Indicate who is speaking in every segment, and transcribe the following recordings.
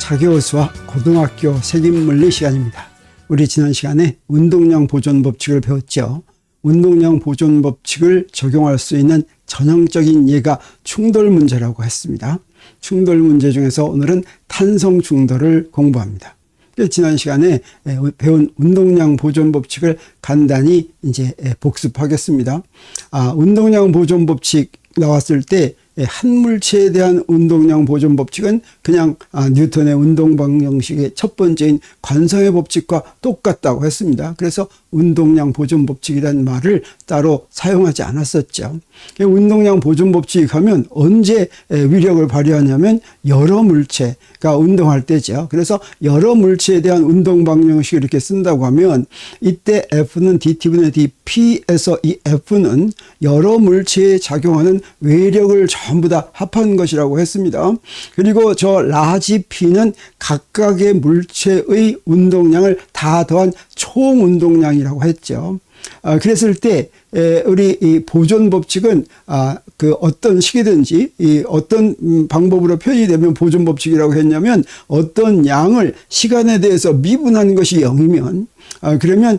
Speaker 1: 사교수와 고등학교 색인물리 시간입니다. 우리 지난 시간에 운동량 보존 법칙을 배웠죠. 운동량 보존 법칙을 적용할 수 있는 전형적인 예가 충돌 문제라고 했습니다. 충돌 문제 중에서 오늘은 탄성 충돌을 공부합니다. 지난 시간에 배운 운동량 보존 법칙을 간단히 이제 복습하겠습니다. 운동량 보존 법칙 나왔을 때 한 물체에 대한 운동량 보존 법칙은 그냥 뉴턴의 운동 방정식의 첫 번째인 관성의 법칙과 똑같다고 했습니다. 그래서 운동량 보존 법칙이라는 말을 따로 사용하지 않았었죠. 운동량 보존 법칙 하면 언제 위력을 발휘하냐면 여러 물체가 운동할 때죠. 그래서 여러 물체에 대한 운동 방정식을 이렇게 쓴다고 하면 이때 F는 dT분의 dP에서 이 F는 여러 물체에 작용하는 외력을 전부 다 합한 것이라고 했습니다. 그리고 저 라지 P는 각각의 물체의 운동량을 다 더한 총 운동량이라고 했죠. 그랬을 때 우리 이 보존 법칙은 그 어떤 식이든지 어떤 방법으로 표현이 되면 보존 법칙이라고 했냐면 어떤 양을 시간에 대해서 미분한 것이 0이면 그러면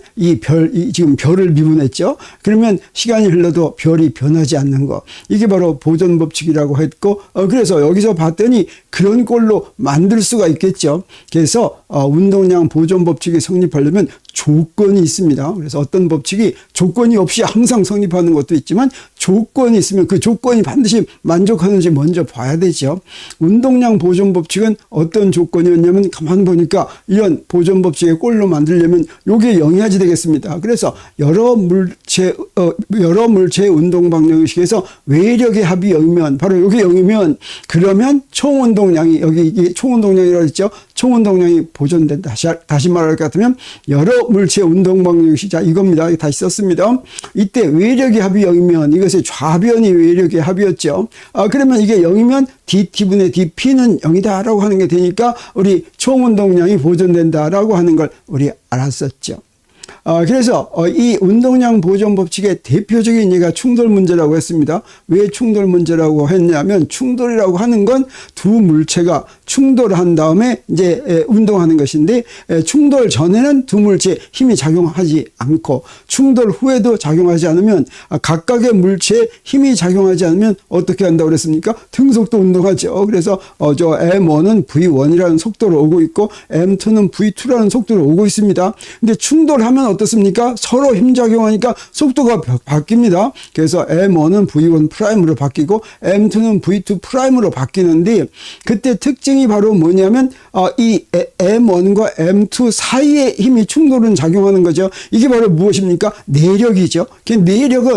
Speaker 1: 지금 별을 미분했죠. 그러면 시간이 흘러도 별이 변하지 않는 거. 이게 바로 보존 법칙이라고 했고, 그래서 여기서 봤더니 그런 꼴로 만들 수가 있겠죠. 그래서 운동량 보존 법칙이 성립하려면 조건이 있습니다. 그래서 어떤 법칙이 조건이 없이 항상 성립하는 것도 있지만 조건이 있으면 그 조건이 반드시 만족하는지 먼저 봐야 되죠. 운동량 보존 법칙은 어떤 조건이었냐면 가만 보니까 이런 보존 법칙의 꼴로 만들려면 요게 0이어야지 되겠습니다. 그래서 여러 물체의 운동 방정식에서 외력의 합이 0이면 바로 요게 0이면 그러면 총 운동량이 여기 이게 총 운동량이라고 했죠. 총 운동량이 보존된다. 다시 말할 것 같으면 여러 물체의 운동 방정식 자 이겁니다. 다시 썼습니다. 이때 외력의 합이 0이면 이것의 좌변이 외력의 합이었죠. 그러면 이게 0이면 dT분의 dP는 0이다라고 하는 게 되니까 우리 총 운동량이 보존된다라고 하는 걸 우리 알았었죠. 그래서 이 운동량 보존 법칙의 대표적인 예가 충돌 문제라고 했습니다. 왜 충돌 문제라고 했냐면 충돌이라고 하는 건 두 물체가 충돌한 다음에 이제 운동하는 것인데 충돌 전에는 두 물체에 힘이 작용하지 않고 충돌 후에도 작용하지 않으면 각각의 물체에 힘이 작용하지 않으면 어떻게 한다고 그랬습니까? 등속도 운동하죠. 그래서 저 M1은 V1이라는 속도로 오고 있고 M2는 V2라는 속도로 오고 있습니다. 근데 충돌하면 어떻습니까? 서로 힘작용하니까 속도가 바뀝니다. 그래서 M1은 V1 프라임으로 바뀌고 M2는 V2 프라임으로 바뀌는데 그때 특징이 바로 뭐냐면 이 M1과 M2 사이에 힘이 충돌은 작용하는 거죠. 이게 바로 무엇입니까? 내력이죠.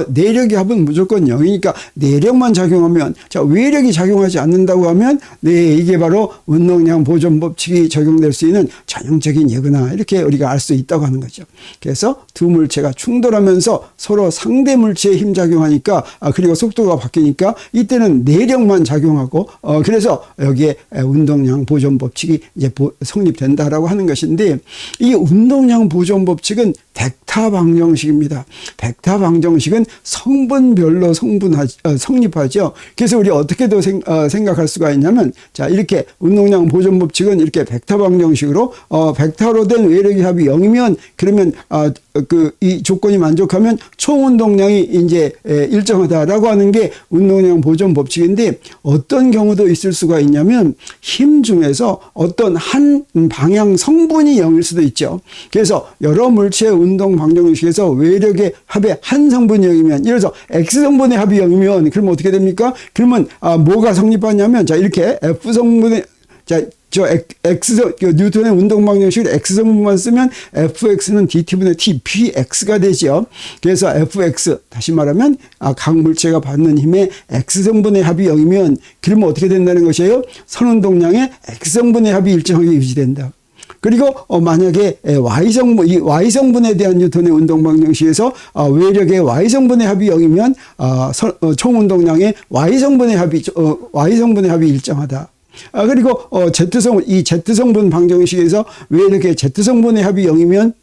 Speaker 1: 내력의 합은 무조건 0이니까 내력만 작용하면 자 외력이 작용하지 않는다고 하면 이게 바로 운동량 보존 법칙이 적용될 수 있는 전형적인 예구나 이렇게 우리가 알 수 있다고 하는 거죠. 그래서 두 물체가 충돌하면서 서로 상대 물체에 힘 작용하니까 그리고 속도가 바뀌니까 이때는 내력만 작용하고 그래서 여기에 운동량 보존 법칙이 이제 성립된다라고 하는 것인데 이 운동량 보존 법칙은 벡터 방정식입니다. 벡터 방정식은 성분별로 성립하죠. 그래서 우리 어떻게도 생각할 수가 있냐면 자 이렇게 운동량 보존 법칙은 이렇게 벡터 방정식으로 벡터로 된 외력의 합이 0이면 그러면 이 조건이 만족하면 총 운동량이 이제 일정하다라고 하는 게 운동량 보존 법칙인데 어떤 경우도 있을 수가 있냐면 힘 중에서 어떤 한 방향 성분이 0일 수도 있죠. 그래서 여러 물체의 운동 방정식에서 외력의 합의 한 성분이 0이면 예를 들어서 X성분의 합이 0이면 그러면 어떻게 됩니까? 그러면 뭐가 성립하냐면 자 이렇게 F성분의 뉴턴의 운동 방정식을 X성분만 쓰면 Fx는 dT분의 dPx가 되죠. 그래서 Fx, 다시 말하면 각 물체가 받는 힘의 X성분의 합이 0이면 그러면 어떻게 된다는 것이에요? 선운동량의 X성분의 합이 일정하게 유지된다. 그리고 만약에 이 Y성분에 대한 뉴턴의 운동 방정식에서 외력의 Y성분의 합이 0이면 총 운동량의 Y성분의 합이 일정하다. 그리고 이 Z성분 방정식에서 외력의 Z성분의 합이 0이면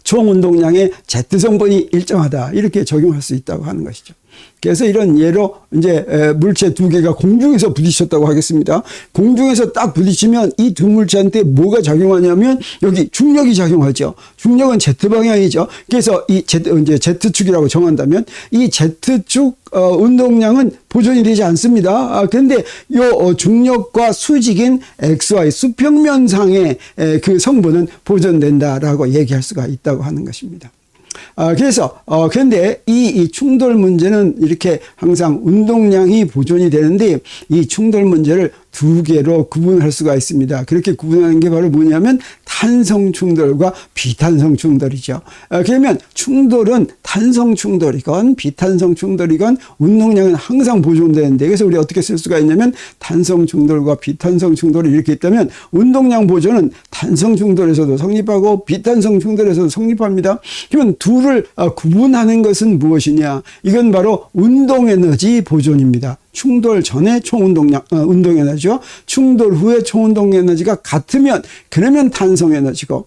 Speaker 1: 총 운동량의 Z성분이 일정하다. 이렇게 적용할 수 있다고 하는 것이죠. 그래서 이런 예로 이제 물체 두 개가 공중에서 부딪혔다고 하겠습니다. 공중에서 딱 부딪히면 이 두 물체한테 뭐가 작용하냐면 여기 중력이 작용하죠. 중력은 Z 방향이죠. 그래서 이 이제 Z축이라고 정한다면 이 Z축 운동량은 보존이 되지 않습니다. 그런데 요 중력과 수직인 XY 수평면상의 그 성분은 보존된다라고 얘기할 수가 있다고 하는 것입니다. 그래서 그런데 이 충돌 문제는 이렇게 항상 운동량이 보존이 되는데 이 충돌 문제를 두 개로 구분할 수가 있습니다. 그렇게 구분하는 게 바로 뭐냐면 탄성 충돌과 비탄성 충돌이죠. 그러면 충돌은 탄성 충돌이건 비탄성 충돌이건 운동량은 항상 보존되는데, 그래서 우리 어떻게 쓸 수가 있냐면 탄성 충돌과 비탄성 충돌이 이렇게 있다면 운동량 보존은 탄성 충돌에서도 성립하고 비탄성 충돌에서도 성립합니다. 그러면 둘을 구분하는 것은 무엇이냐? 이건 바로 운동 에너지 보존입니다. 충돌 전에 총운동량, 운동 에너지와 충돌 후에 총운동 에너지가 같으면 그러면 탄성 에너지고,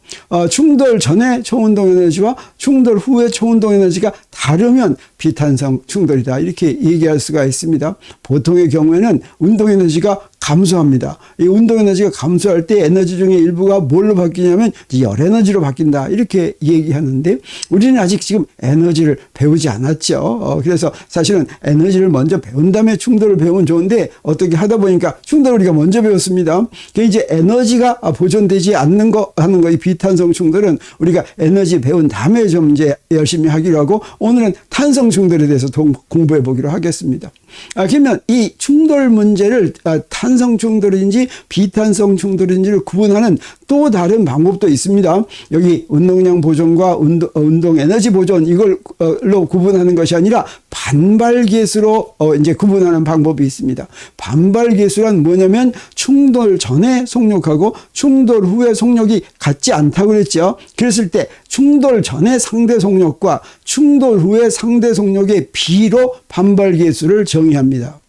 Speaker 1: 충돌 전에 총운동 에너지와 충돌 후에 총운동 에너지가 다르면 비탄성 충돌이다. 이렇게 얘기할 수가 있습니다. 보통의 경우에는 운동 에너지가 감소합니다. 이 운동 에너지가 감소할 때 에너지 중에 일부가 뭘로 바뀌냐면 열 에너지로 바뀐다. 이렇게 얘기하는데 우리는 아직 지금 에너지를 배우지 않았죠. 그래서 사실은 에너지를 먼저 배운 다음에 충돌을 배우면 좋은데 어떻게 하다 보니까 충돌을 우리가 먼저 배웠습니다. 이제 에너지가 보존되지 않는 거 하는 거, 이 비탄성 충돌은 우리가 에너지 배운 다음에 좀 이제 열심히 하기로 하고 오늘은 탄성 충돌에 대해서 공부해 보기로 하겠습니다. 그러면 이 충돌 문제를 탄성 충돌인지 비탄성 충돌인지를 구분하는 또 다른 방법도 있습니다. 여기 운동량 보존과 운동 에너지 보존 이걸로 구분하는 것이 아니라 반발계수로 이제 구분하는 방법이 있습니다. 반발계수란 뭐냐면 충돌 전에 속력하고 충돌 후에 속력이 같지 않다고 그랬죠. 그랬을 때 충돌 전에 상대 속력과 충돌 후에 상대 속력의 비로 반발계수를 정의합니다.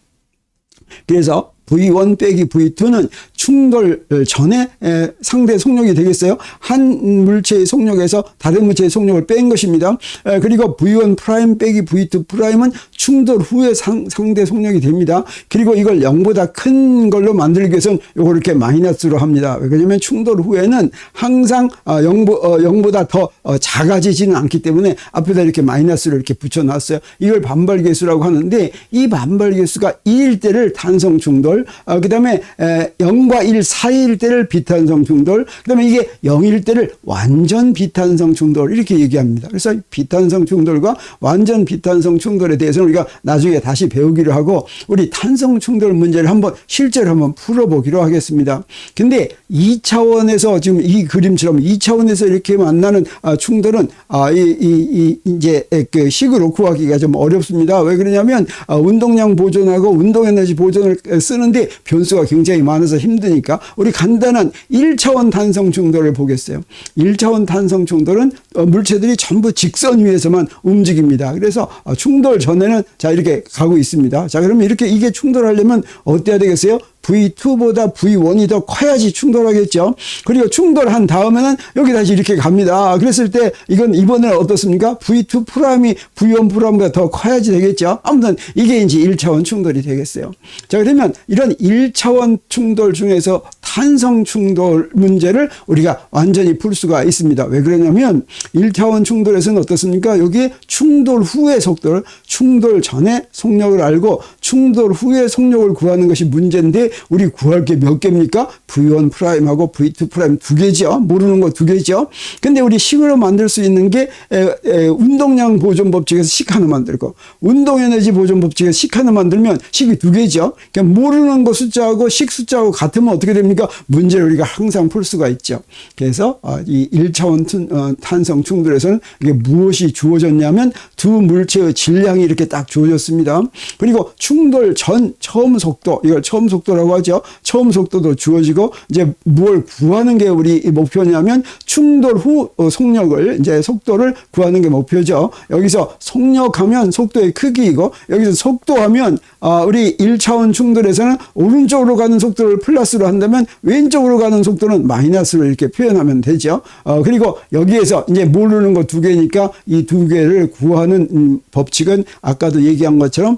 Speaker 1: 그래서 V1 빼기 V2는 충돌 전에 상대 속력이 되겠어요. 한 물체의 속력에서 다른 물체의 속력을 뺀 것입니다. 그리고 V1 프라임 빼기 V2 프라임은 충돌 후에 상대 속력이 됩니다. 그리고 이걸 0보다 큰 걸로 만들기 위해서는 이걸 이렇게 마이너스로 합니다. 왜냐하면 충돌 후에는 항상 0보다 더 작아지지는 않기 때문에 앞에다 이렇게 마이너스를 이렇게 붙여놨어요. 이걸 반발계수라고 하는데 이 반발계수가 2일 때를 탄성 충돌, 그 다음에 0과 1 사이일 때를 비탄성 충돌, 그 다음에 이게 0일 때를 완전 비탄성 충돌 이렇게 얘기합니다. 그래서 비탄성 충돌과 완전 비탄성 충돌에 대해서는 우리가 나중에 다시 배우기로 하고 우리 탄성 충돌 문제를 실제로 한번 풀어보기로 하겠습니다. 근데 2차원에서 지금 이 그림처럼 2차원에서 이렇게 만나는 충돌은 이제 그 식으로 구하기가 좀 어렵습니다. 왜 그러냐면 운동량 보존하고 운동 에너지 보존을 쓰는데 변수가 굉장히 많아서 힘드니까 우리 간단한 1차원 탄성 충돌을 보겠어요. 1차원 탄성 충돌은 물체들이 전부 직선 위에서만 움직입니다. 그래서 충돌 전에는 자 이렇게 가고 있습니다. 자 그러면 이렇게 이게 충돌하려면 어때야 되겠어요? V2보다 V1이 더 커야지 충돌하겠죠. 그리고 충돌한 다음에는 여기 다시 이렇게 갑니다. 그랬을 때 이건 이번에는 어떻습니까? V2 프라임이 V1 프라임보다 더 커야지 되겠죠. 아무튼 이게 이제 1차원 충돌이 되겠어요. 자 그러면 이런 1차원 충돌 중에서 탄성 충돌 문제를 우리가 완전히 풀 수가 있습니다. 왜 그러냐면 1차원 충돌에서는 어떻습니까? 여기에 충돌 후의 속도를 충돌 전에 속력을 알고 충돌 후의 속력을 구하는 것이 문제인데 우리 구할 게 몇 개입니까? V1 프라임하고 V2 프라임 두 개죠. 모르는 거 두 개죠. 근데 우리 식으로 만들 수 있는 게 운동량 보존 법칙에서 식 하나 만들고 운동 에너지 보존 법칙에서 식 하나 만들면 식이 두 개죠. 그러니까 모르는 거 숫자하고 식 숫자하고 같으면 어떻게 됩니까? 문제를 우리가 항상 풀 수가 있죠. 그래서 이 1차원 탄성 충돌에서는 이게 무엇이 주어졌냐면 두 물체의 질량이 이렇게 딱 주어졌습니다. 그리고 충돌 전 처음 속도, 이걸 처음 속도라고 하죠. 처음 속도도 주어지고 이제 뭘 구하는 게 우리 목표냐면 충돌 후 속력을 이제 속도를 구하는 게 목표죠. 여기서 속력하면 속도의 크기이고 여기서 속도하면 우리 1차원 충돌에서는 오른쪽으로 가는 속도를 플러스로 한다면 왼쪽으로 가는 속도는 마이너스로 이렇게 표현하면 되죠. 그리고 여기에서 이제 모르는 거 두 개니까 이 두 개를 구하는 법칙은 아까도 얘기한 것처럼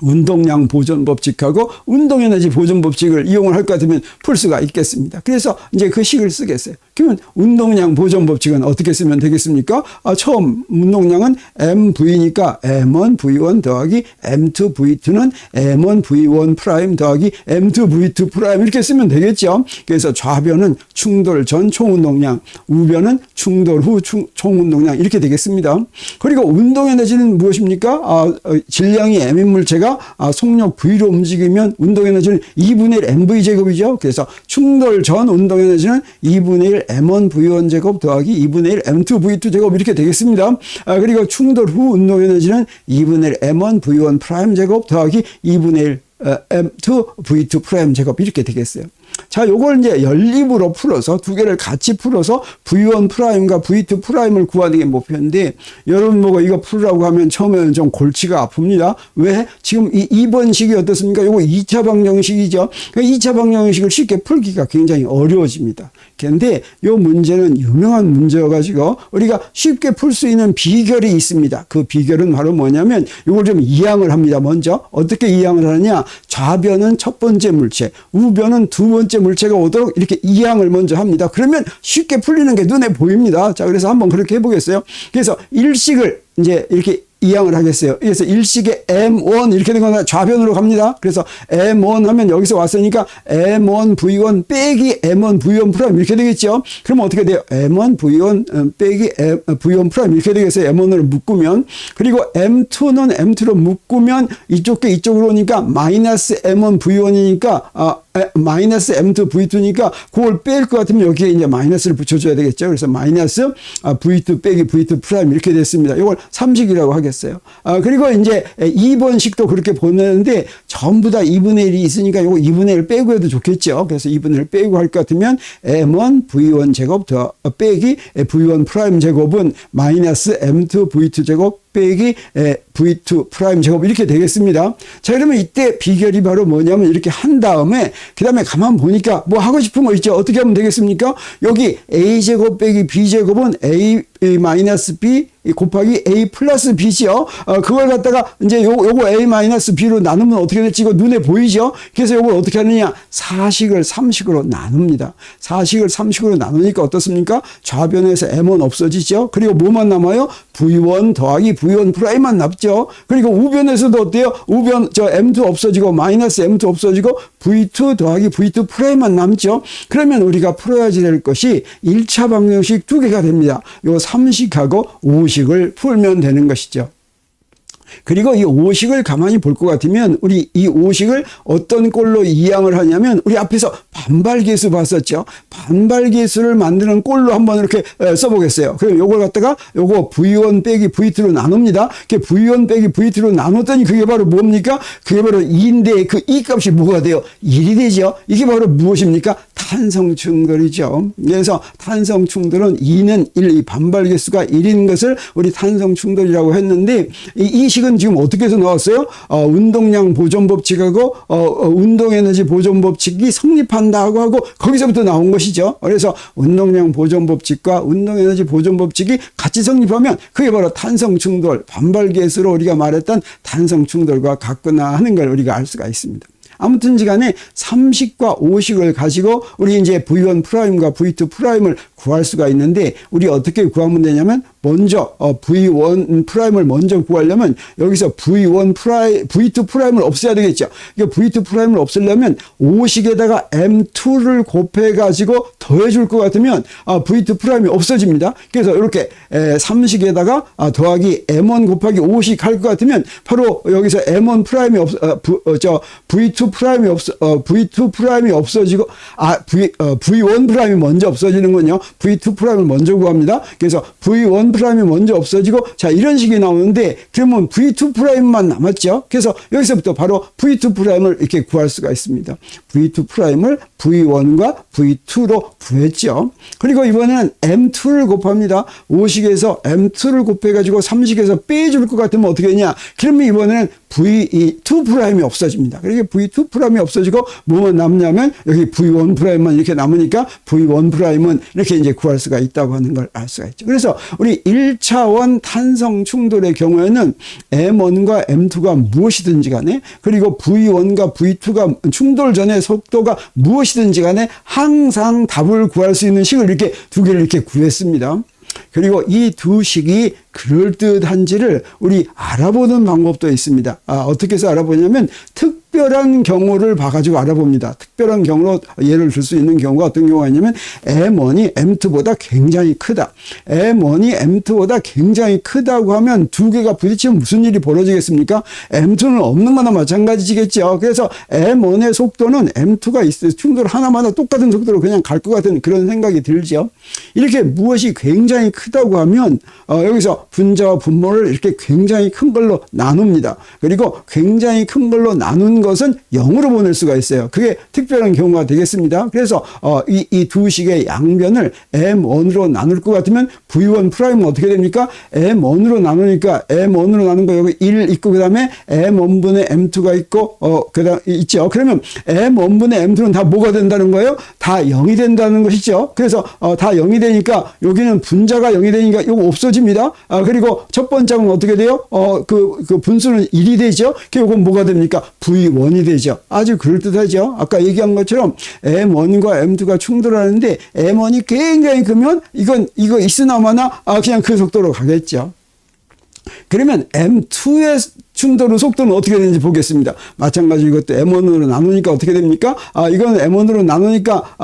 Speaker 1: 운동량 보존 법칙하고 운동에너지 보존 법칙을 이용을 할 것 같으면 풀 수가 있겠습니다. 그래서 이제 그 식을 쓰겠어요. 그러면 운동량 보존 법칙은 어떻게 쓰면 되겠습니까? 처음 운동량은 MV니까 M1V1 더하기 M2V2는 M1V1 프라임 더하기 M2V2 프라임 이렇게 쓰면 되겠죠. 그래서 좌변은 충돌 전 총운동량, 우변은 충돌 후 총운동량 이렇게 되겠습니다. 그리고 운동에너지는 무엇입니까? 질량이 M인 물체가 속력 V로 움직이면 운동에너지는 2분의 1 MV 제곱이죠. 그래서 충돌 전 운동에너지는 2분의 1 M1 V1 제곱 더하기 2분의 1 M2 V2 제곱 이렇게 되겠습니다. 그리고 충돌 후 운동에너지는 2분의 1 M1 V1 프라임 제곱 더하기 2분의 1 M2 V2 프라임 제곱 이렇게 되겠어요. 자, 요걸 이제 연립으로 풀어서 두 개를 같이 풀어서 V1 프라임과 V2 프라임을 구하는 게 목표인데 여러분 보고 이거 풀으라고 하면 처음에는 좀 골치가 아픕니다. 왜? 지금 이 2번식이 어떻습니까? 요거 2차 방정식이죠. 그러니까 2차 방정식을 쉽게 풀기가 굉장히 어려워집니다. 그런데 요 문제는 유명한 문제여가지고 우리가 쉽게 풀 수 있는 비결이 있습니다. 그 비결은 바로 뭐냐면 이걸 좀 이항을 합니다. 먼저 어떻게 이항을 하느냐? 좌변은 첫 번째 물체, 우변은 두 번째 물체가 오도록 이렇게 이항을 먼저 합니다. 그러면 쉽게 풀리는 게 눈에 보입니다. 자, 그래서 한번 그렇게 해보겠어요. 그래서 일식을 이제 이렇게 이항을 하겠어요. 그래서 일식의 M1 이렇게 된 거나 좌변으로 갑니다. 그래서 M1 하면 여기서 왔으니까 M1 V1 빼기 M1 V1 프라임 이렇게 되겠죠. 그러면 어떻게 돼요? M1 V1 빼기 V1 프라임 이렇게 되겠어요. M1으로 묶으면. 그리고 M2는 M2로 묶으면 이쪽 게 이쪽으로 오니까 마이너스 M1 V1이니까 마이너스 M2 V2니까 그걸 뺄 것 같으면 여기에 이제 마이너스를 붙여줘야 되겠죠. 그래서 마이너스 V2 빼기 V2 프라임 이렇게 됐습니다. 이걸 3식이라고 하겠어요. 그리고 이제 2번식도 그렇게 보내는데 전부 다 2분의 1이 있으니까 이거 2분의 1 빼고 해도 좋겠죠. 그래서 2분의 1 빼고 할 것 같으면 M1 V1 제곱 더 빼기 V1 프라임 제곱은 마이너스 M2 V2 제곱 빼기 V2 프라임 제곱 이렇게 되겠습니다. 자, 그러면 이때 비결이 바로 뭐냐면 이렇게 한 다음에 그 다음에 가만 보니까 뭐 하고 싶은 거 있죠. 어떻게 하면 되겠습니까? 여기 A제곱 빼기 B제곱은 A 마이너스 B 곱하기 A 플러스 B죠. 그걸 갖다가 이제 요거 A 마이너스 B로 나누면 어떻게 될지 이거 눈에 보이죠? 그래서 요걸 어떻게 하느냐? 4식을 3식으로 나눕니다. 4식을 3식으로 나누니까 어떻습니까? 좌변에서 M1 없어지죠? 그리고 뭐만 남아요? V1 더하기 V1 프라임만 남죠. 그리고 우변에서도 어때요? 우변 M2 없어지고 마이너스 M2 없어지고 V2 더하기 V2 프라임만 남죠. 그러면 우리가 풀어야지 될 것이 1차 방정식 두 개가 됩니다. 요 3식하고 5식을 풀면 되는 것이죠. 그리고 이 5식을 가만히 볼 것 같으면 우리 이 5식을 어떤 꼴로 이항을 하냐면 우리 앞에서 반발계수 봤었죠. 반발계수를 만드는 꼴로 한번 이렇게 써보겠어요. 그럼 요걸 갖다가 요거 V1 빼기 V2로 나눕니다. V1 빼기 V2로 나눴더니 그게 바로 뭡니까? 그게 바로 2인데 그 이 값이 뭐가 돼요? 1이 되죠. 이게 바로 무엇입니까? 탄성충돌이죠. 그래서 탄성충돌은 2는 1, 이 반발계수가 1인 것을 우리 탄성충돌이라고 했는데 이 식은 지금 어떻게 해서 나왔어요? 운동량 보존 법칙하고 운동에너지 보존 법칙이 성립한다고 하고 거기서부터 나온 것이죠. 그래서 운동량 보존 법칙과 운동에너지 보존 법칙이 같이 성립하면 그게 바로 탄성충돌, 반발계수로 우리가 말했던 탄성충돌과 같구나 하는 걸 우리가 알 수가 있습니다. 아무튼지 간에 3식과 5식을 가지고 우리 이제 V1 프라임과 V2 프라임을 구할 수가 있는데 우리 어떻게 구하면 되냐면 먼저 V1 프라임을 먼저 구하려면 여기서 V2 프라임을 없애야 되겠죠. V2 프라임을 없애려면 5식에다가 M2를 곱해 가지고 더해 줄 것 같으면 V2 프라임이 없어집니다. 그래서 이렇게 3식에다가 더하기 M1 곱하기 5식 할 것 같으면 바로 여기서 M1 프라임이 V2 프라임이 V2 프라임이 없어지고 V1 프라임이 먼저 없어지는군요. V2 프라임을 먼저 구합니다. 그래서 V1 프라임이 먼저 없어지고 자 이런 식이 나오는데 그러면 V2 프라임만 남았죠. 그래서 여기서부터 바로 V2 프라임을 이렇게 구할 수가 있습니다. V2 프라임을 V1과 V2로 구했죠. 그리고 이번에는 M2를 곱합니다. 5식에서 M2를 곱해가지고 3식에서 빼줄 것 같으면 어떻게 되냐. 그러면 이번에는 V2 프라임이 없어집니다. 그러니까 V2 프라임이 없어지고 뭐만 남냐면 여기 V1 프라임만 이렇게 남으니까 V1 프라임은 이렇게 이제 구할 수가 있다고 하는 걸 알 수가 있죠. 그래서 우리 1차원 탄성 충돌의 경우에는 M1과 M2가 무엇이든지 간에 그리고 V1과 V2가 충돌 전의 속도가 무엇이든지 간에 항상 답을 구할 수 있는 식을 이렇게 두 개를 이렇게 구했습니다. 그리고 이 두 식이 그럴듯한지를 우리 알아보는 방법도 있습니다. 어떻게 해서 알아보냐면 특별한 경우를 봐가지고 알아봅니다. 특별한 경우로 예를 들 수 있는 경우가 어떤 경우가 있냐면 M1이 M2보다 굉장히 크다. M1이 M2보다 굉장히 크다고 하면 두 개가 부딪히면 무슨 일이 벌어지겠습니까? M2는 없는 거나 마찬가지겠죠. 그래서 M1의 속도는 M2가 있어요. 충돌 하나마다 똑같은 속도로 그냥 갈 것 같은 그런 생각이 들죠. 이렇게 무엇이 굉장히 크다고 하면 여기서 분자와 분모를 이렇게 굉장히 큰 걸로 나눕니다. 그리고 굉장히 큰 걸로 나눈 것은 0으로 보낼 수가 있어요. 그게 특별한 경우가 되겠습니다. 그래서 이 두 식의 양변을 M1으로 나눌 것 같으면 V1 프라임은 어떻게 됩니까? M1으로 나누니까 M1으로 나눈 거 여기 1 있고 그다음에 M1분의 M2가 있고 그다음 있죠. 그러면 M1분의 M2는 다 뭐가 된다는 거예요? 다 0이 된다는 것이죠. 그래서 다 0이 되니까 여기는 분자가 0이 되니까 이거 없어집니다. 그리고 첫 번째는 어떻게 돼요? 그 분수는 1이 되죠. 이건 뭐가 됩니까? V1이 되죠. 아주 그럴듯하죠. 아까 얘기한 것처럼 M1과 M2가 충돌하는데 M1이 굉장히 크면 이거 있으나마나 그냥 그 속도로 가겠죠. 그러면 M2의 충돌의 속도는 어떻게 되는지 보겠습니다. 마찬가지로 이것도 M1으로 나누니까 어떻게 됩니까? 이건 M1으로 나누니까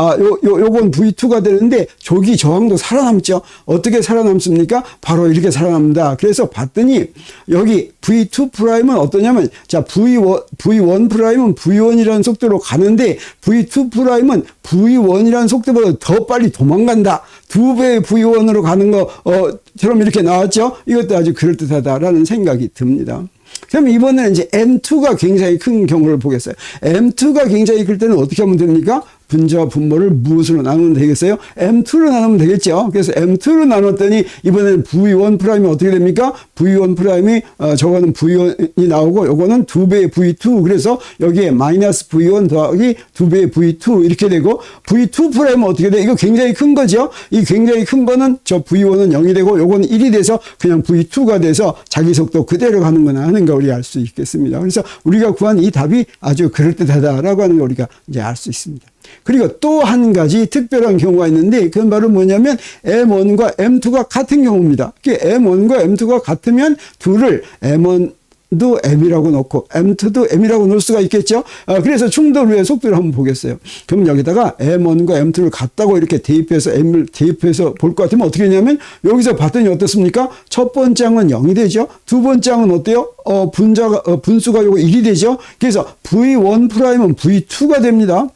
Speaker 1: 요건 V2가 되는데 조기 저항도 살아남죠. 어떻게 살아남습니까? 바로 이렇게 살아납니다. 그래서 봤더니 여기 V2 프라임은 어떠냐면 자 V1 프라임은 V1이라는 속도로 가는데 V2 프라임은 V1이라는 속도보다 더 빨리 도망간다. 2배의 V1으로 가는 것처럼 이렇게 나왔죠. 이것도 아주 그럴듯하다라는 생각이 듭니다. 그럼 이번에는 이제 M2가 굉장히 큰 경우를 보겠어요. M2가 굉장히 클 때는 어떻게 하면 됩니까? 분자와 분모를 무엇으로 나누면 되겠어요? M2로 나누면 되겠죠. 그래서 M2로 나눴더니 이번에는 V1 프라임이 어떻게 됩니까? V1 프라임이 저거는 V1이 나오고 요거는 2배의 V2 그래서 여기에 마이너스 V1 더하기 2배의 V2 이렇게 되고 V2 프라임은 어떻게 돼? 이거 굉장히 큰 거죠. 이 굉장히 큰 거는 저 V1은 0이 되고 요거는 1이 돼서 그냥 V2가 돼서 자기 속도 그대로 가는구나 하는 거 우리가 알 수 있겠습니다. 그래서 우리가 구한 이 답이 아주 그럴듯하다라고 하는 걸 우리가 이제 알 수 있습니다. 그리고 또 한 가지 특별한 경우가 있는데 그건 바로 뭐냐면 M1과 M2가 같은 경우입니다. M1과 M2가 같으면 둘을 M1도 M이라고 놓고 M2도 M이라고 놓을 수가 있겠죠. 그래서 충돌 후의 속도를 한번 보겠어요. 그럼 여기다가 M1과 M2를 같다고 이렇게 대입해서 M을 대입해서 볼 것 같으면 어떻게 되냐면 여기서 봤더니 어떻습니까? 첫 번째 항은 0이 되죠. 두 번째 항은 어때요? 분수가 요거 1이 되죠. 그래서 V1 프라임은 V2가 됩니다.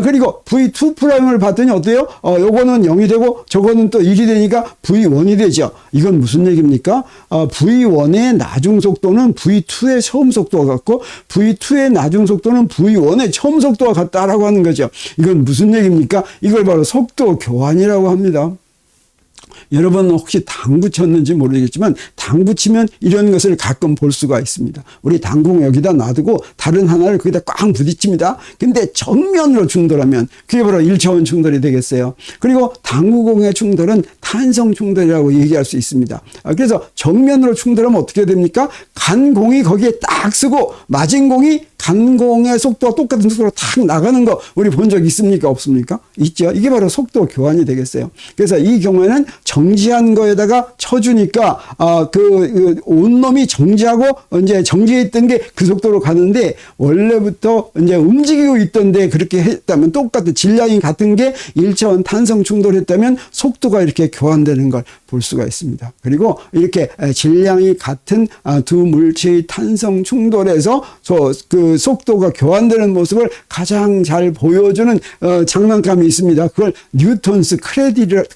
Speaker 1: 그리고 V2 프라임을 봤더니 어때요? 요거는 0이 되고 저거는 또 1이 되니까 V1이 되죠. 이건 무슨 얘기입니까? V1의 나중 속도는 V2의 처음 속도가 같고 V2의 나중 속도는 V1의 처음 속도가 같다라고 하는 거죠. 이건 무슨 얘기입니까? 이걸 바로 속도 교환이라고 합니다. 여러분 혹시 당구 쳤는지 모르겠지만 당구 치면 이런 것을 가끔 볼 수가 있습니다. 우리 당구 여기다 놔두고 다른 하나를 거기다 꽝 부딪힙니다. 근데 정면으로 충돌하면 그게 바로 1차원 충돌이 되겠어요. 그리고 당구공의 충돌은 탄성 충돌이라고 얘기할 수 있습니다. 그래서 정면으로 충돌하면 어떻게 됩니까? 간 공이 거기에 딱 쓰고 맞은 공이 간 공의 속도와 똑같은 속도로 탁 나가는 거 우리 본 적 있습니까? 없습니까? 있죠. 이게 바로 속도 교환이 되겠어요. 그래서 이 경우에는 정지한 거에다가 쳐주니까 그 온놈이 정지하고 이제 정지해 있던 게 그 속도로 가는데 원래부터 이제 움직이고 있던데 그렇게 했다면 똑같은 질량이 같은 게 1차원 탄성 충돌했다면 속도가 이렇게 교환되는 걸 볼 수가 있습니다. 그리고 이렇게 질량이 같은 두 물체의 탄성 충돌에서 그 속도가 교환되는 모습을 가장 잘 보여주는 장난감이 있습니다. 그걸 뉴턴스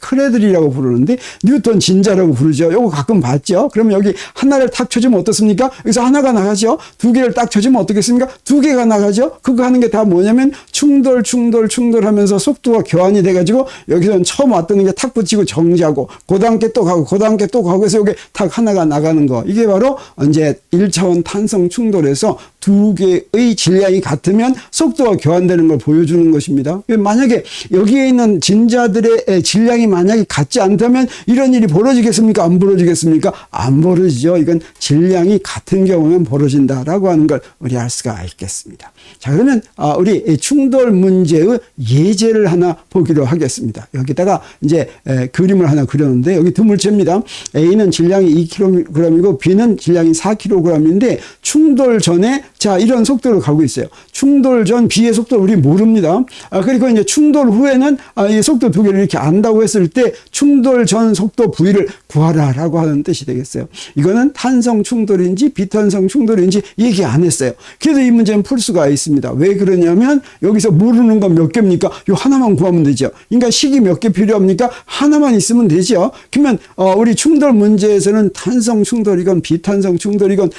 Speaker 1: 크레들이라고 부르는데 뉴턴 진자라고 부르죠. 요거 가끔 봤죠. 그럼 여기 하나를 탁 쳐주면 어떻습니까? 여기서 하나가 나가죠. 두 개를 딱 쳐주면 어떻겠습니까? 두 개가 나가죠. 그거 하는 게 다 뭐냐면 충돌하면서 속도가 교환이 돼가지고 여기서는 처음 왔던 게 탁 붙이고 정지하고 고단계 또 가고 고단계 또 가고 해서 여기 탁 하나가 나가는 거. 이게 바로 이제 1차원 탄성 충돌에서 두 개의 질량이 같으면 속도가 교환되는 걸 보여주는 것입니다. 만약에 여기에 있는 진자들의 질량이 만약에 같지 않다면 이런 일이 벌어지겠습니까? 안 벌어지겠습니까? 안 벌어지죠. 이건 질량이 같은 경우는 벌어진다라고 하는 걸 우리 알 수가 있겠습니다. 자, 그러면 우리 충돌 문제의 예제를 하나 보기로 하겠습니다. 여기다가 이제 그림을 하나 그렸는데 여기 두 물체입니다. A는 질량이 2kg이고 B는 질량이 4kg인데 충돌 전에 자, 이런 속도로 가고 있어요. 충돌 전 B의 속도를 우리 모릅니다. 그리고 이제 충돌 후에는 이 속도 두 개를 이렇게 안다고 했을 때 충돌 전 속도 V를 구하라라고 하는 뜻이 되겠어요. 이거는 탄성 충돌인지 비탄성 충돌인지 얘기 안 했어요. 그래서 이 문제는 풀 수가 있습니다. 왜 그러냐면 여기서 모르는 건 몇 개입니까? 요 하나만 구하면 되죠. 그러니까 식이 몇 개 필요합니까? 하나만 있으면 되죠. 그러면 우리 충돌 문제에서는 탄성 충돌이건 비탄성 충돌이건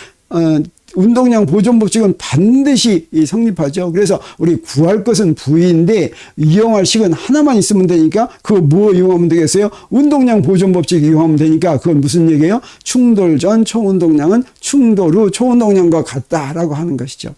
Speaker 1: 운동량 보존 법칙은 반드시 성립하죠. 그래서 우리 구할 것은 V인데 이용할 식은 하나만 있으면 되니까 그거 뭐 이용하면 되겠어요? 운동량 보존 법칙 이용하면 되니까 그건 무슨 얘기예요? 충돌 전 초운동량은 충돌 후 초운동량과 같다라고 하는 것이죠.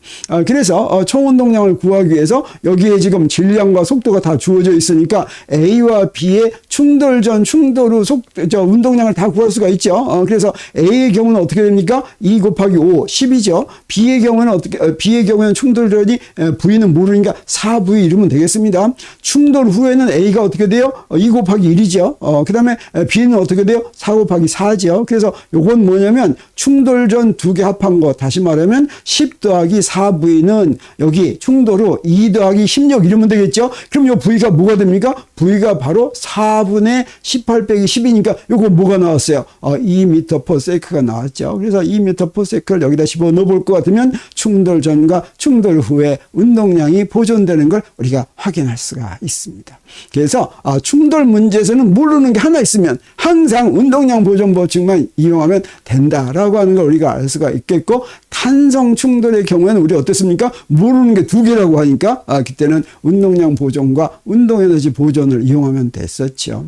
Speaker 1: 그래서 초운동량을 구하기 위해서 여기에 지금 질량과 속도가 다 주어져 있으니까 A와 B의 충돌 전 충돌 후 운동량을 다 구할 수가 있죠. 그래서 A의 경우는 어떻게 됩니까? 2 곱하기 5, 12 B의 경우는 B의 경우에는 충돌전이 V는 모르니까 4V 이러면 되겠습니다. 충돌 후에는 A가 어떻게 돼요? 2 곱하기 1이죠. 그 다음에 B는 어떻게 돼요? 4 곱하기 4죠. 그래서 요건 뭐냐면 충돌전 두 개 합한 거, 다시 말하면 10 더하기 4V는 여기 충돌 후 2 더하기 16 이러면 되겠죠. 그럼 요 V가 뭐가 됩니까? V가 바로 4분의 18 빼기 10이니까 요거 뭐가 나왔어요? 2m/s가 나왔죠. 그래서 2m/s를 여기다 집어 넣어볼 것 같으면 충돌 전과 충돌 후에 운동량이 보존되는 걸 우리가 확인할 수가 있습니다. 그래서 충돌 문제에서는 모르는 게 하나 있으면 항상 운동량 보존 법칙만 이용하면 된다라고 하는 걸 우리가 알 수가 있겠고, 탄성 충돌의 경우에는 우리 어떻습니까? 모르는 게 두 개라고 하니까 그때는 운동량 보존과 운동에너지 보존을 이용하면 됐었죠.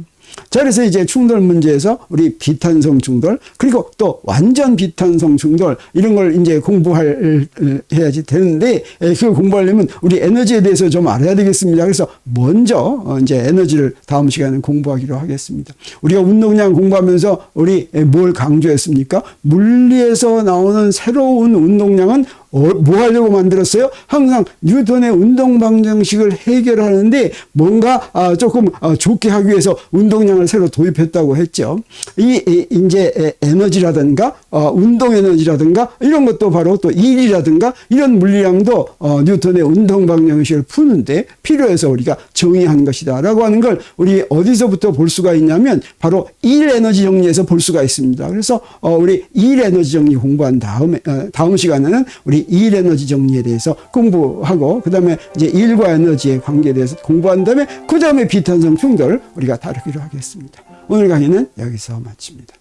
Speaker 1: 자, 그래서 이제 충돌 문제에서 우리 비탄성 충돌, 그리고 또 완전 비탄성 충돌, 이런 걸 이제 해야지 되는데, 그걸 공부하려면 우리 에너지에 대해서 좀 알아야 되겠습니다. 그래서 먼저 이제 에너지를 다음 시간에 공부하기로 하겠습니다. 우리가 운동량 공부하면서 우리 뭘 강조했습니까? 물리에서 나오는 새로운 운동량은 뭐 하려고 만들었어요? 항상 뉴턴의 운동 방정식을 해결하는데 뭔가 조금 좋게 하기 위해서 운동량을 새로 도입했다고 했죠. 이제 에너지라든가 운동 에너지라든가 이런 것도 바로 또 일이라든가 이런 물리량도 뉴턴의 운동 방정식을 푸는데 필요해서 우리가 정의한 것이다라고 하는 걸 우리 어디서부터 볼 수가 있냐면 바로 일 에너지 정리에서 볼 수가 있습니다. 그래서 우리 일 에너지 정리 공부한 다음 시간에는 우리 일 에너지 정리에 대해서 공부하고, 그 다음에 이제 일과 에너지의 관계에 대해서 공부한 다음에 그 다음에 비탄성 충돌 우리가 다루기로 하겠습니다. 오늘 강의는 여기서 마칩니다.